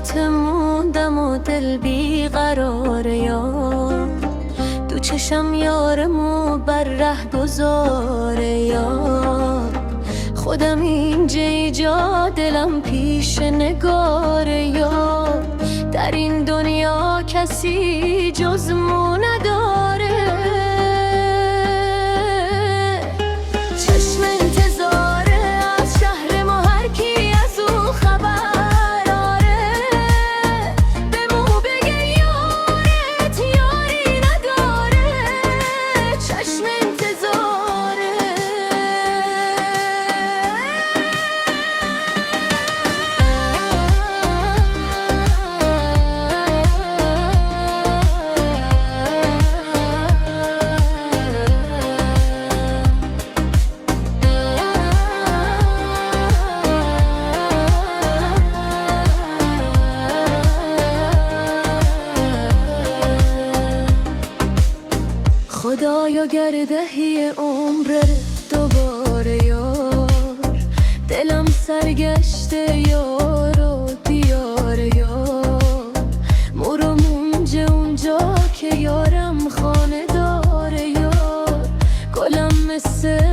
برات موندم و دل بیقراره یار، دو چشم یارمو بر ره گذاره یار. خودم اینجا ایجا دلم پیش نگاره یار، در این دنیا کسی جز مو نداره. چشم انتظاره از شهر ما، هر کی از او خبر آره، به مو بگه یارت یاری نداره. چشم انتظاره. خدایا گردهی عمر دوباره یار، دلم سرگشته یار و دیار یار. مرو مونجه اونجا که یارم خانه داره یار، گلم مثل